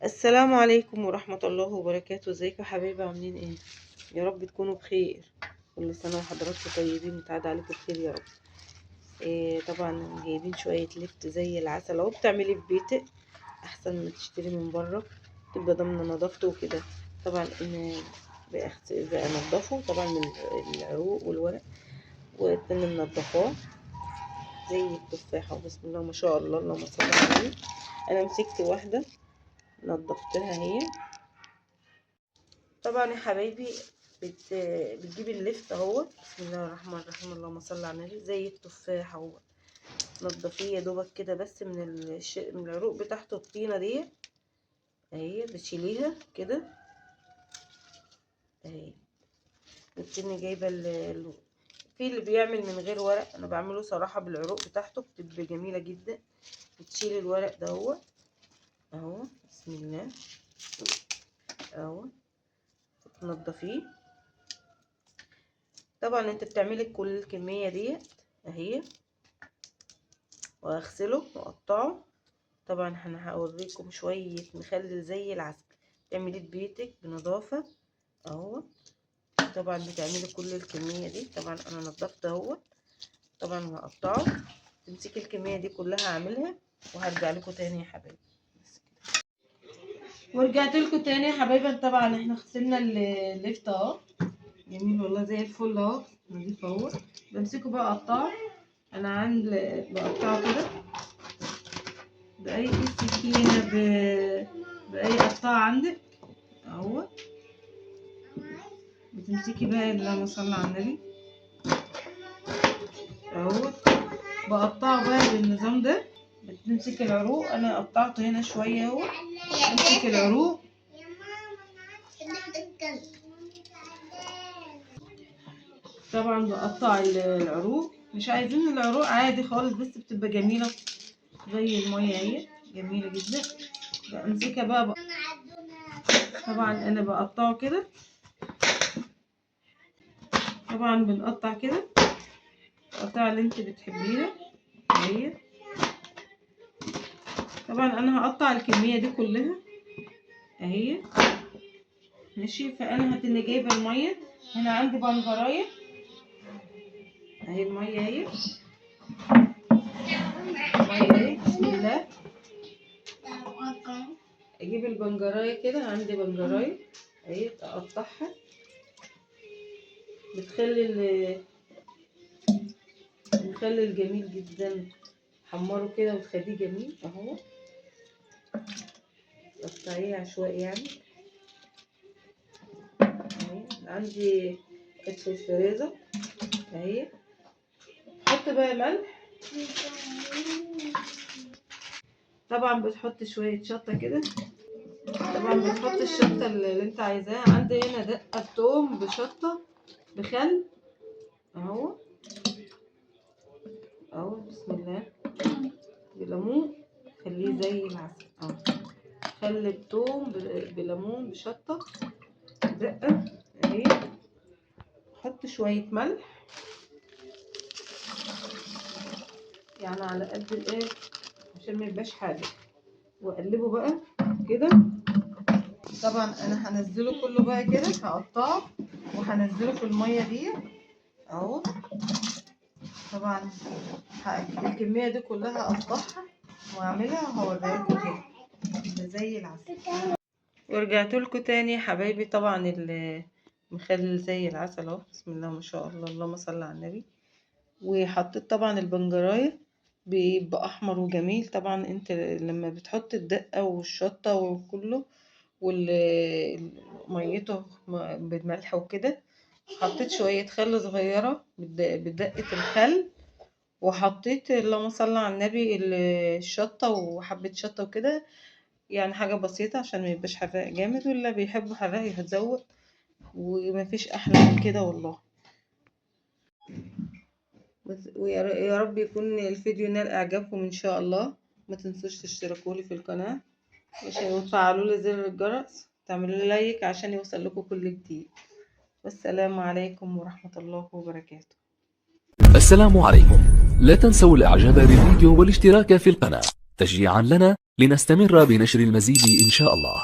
السلام عليكم ورحمة الله وبركاته. ازيكم يا حبايبي، عاملين ايه؟ يا رب تكونوا بخير. كل سنة وحضراتكم طيبين وتعاد عليكم بخير يا رب. طبعا جايبين شوية لفت زي العسل اهو، بتعملي في بيتك احسن ما تشتري من بره، تبقى ضامنة نظافته وكده. طبعا ان بنضفه طبعا من العروق والورق، واتنين منضفاه زي التفاحة. بسم الله ما شاء الله، اللهم صل على النبي. انا مسكت واحدة نضفتها هي. طبعا يا حبايبي بتجيبي اللفت اهو، بسم الله الرحمن الرحيم، اللهم صل على النبي. زي التفاح اهو، نضفيه يا دوبك كده بس من من العروق بتاعته، الطينه دي اهي بتشيليها كده اهي. بتكوني جايبه في اللي بيعمل من غير ورق، انا بعمله صراحه بالعروق بتاعته، بتبقى جميله جدا. بتشيلي الورق ده اهو بسم الله اهو، تنضفيه. طبعا انت بتعملي كل الكميه دي اهي، واغسله واقطعه. طبعا انا هوريكم شويه مخلل زي العسل تعمليه في بيتك بنظافه اهو. طبعا بتعملي كل الكميه دي. طبعا انا نضفت اهو، طبعا هقطعه. تمسكي الكميه دي كلها اعملها وهرجع لكم تاني يا حبايبي. ورجعت لكم تاني يا حبايبي. طبعا احنا غسلنا اللفت اهو، جميل والله زي الفل اهو، نضيف اهو. بمسكه بقى اقطعه. انا بقطعه كده بأي سكينة، بأي قطاعة عندك اهو. بتمسكي بقى، اللهم صل على النبي اهو. بقطعه بقى بالنظام ده. بتمسكي العروق، انا قطعته هنا شوية اهو. بمسك العروق طبعا بقطع العروق. مش عايزين العروق عادي خالص، بس بتبقى جميلة زي المية اهي، جميلة جدا. بمسكها بقى طبعا انا بقطعه كده. طبعا بنقطع كده القطع اللي انت بتحبيها اهي. طبعا انا هقطع الكميه دي كلها اهي ماشي. فانا هتني جايبه الميه هنا، عندي بنجرايه اهي، الميه اهي، الميه اهي بسم الله. اجيب البنجرايه كده، عندي بنجرايه اهي، اقطعها. بتخلي المخلل جميل جدا، حمره كده وتخليه جميل اهو. قطعيه عشوائي يعني اهي. عندي كتف الفريزر اهي. حط بقى ملح. طبعا بتحط شويه شطه كده. طبعا بتحط الشطه اللي انت عايزاها. عندي هنا دقه توم بشطه بخل اهو اهو بسم الله، بليمون، خليه زي العسل اهو. خل التوم بليمون بشطه دقه اهي. حط شويه ملح يعني على قد الايه عشان ما يبقاش حادق، واقلبه بقى كده. طبعا انا هنزله كله بقى كده، هقطعه وهنزله في الميه دي اهو. طبعا الكميه دي كلها هقطعها واعملها وهوريها لكم تاني زي العسل. ورجعت لكم تاني يا حبايبي. طبعا المخلل زي العسل اهو، بسم الله ما شاء الله، اللهم صل على النبي. وحطيت طبعا البنجرايه، بيبقى احمر وجميل. طبعا انت لما بتحط الدقه والشطه وكله وميته بالملح وكده. حطيت شويه خل صغيره بدقه الخل، وحطيت اللهم صل على النبي الشطه وحبه شطه وكده، يعني حاجه بسيطه عشان ما يبقاش حراق جامد. واللي بيحبوا حراق يتزود، ومفيش احلى من كده والله. ويا رب يكون الفيديو نال اعجابكم ان شاء الله. ما تنسوش تشتركوا لي في القناه وتفعلوا لي زر الجرس، تعملوا لي لايك عشان يوصل لكم كل جديد. والسلام عليكم ورحمة الله وبركاته. السلام عليكم. لا تنسوا الاعجاب بالفيديو والاشتراك في القناة تشجيعا لنا لنستمر بنشر المزيد إن شاء الله.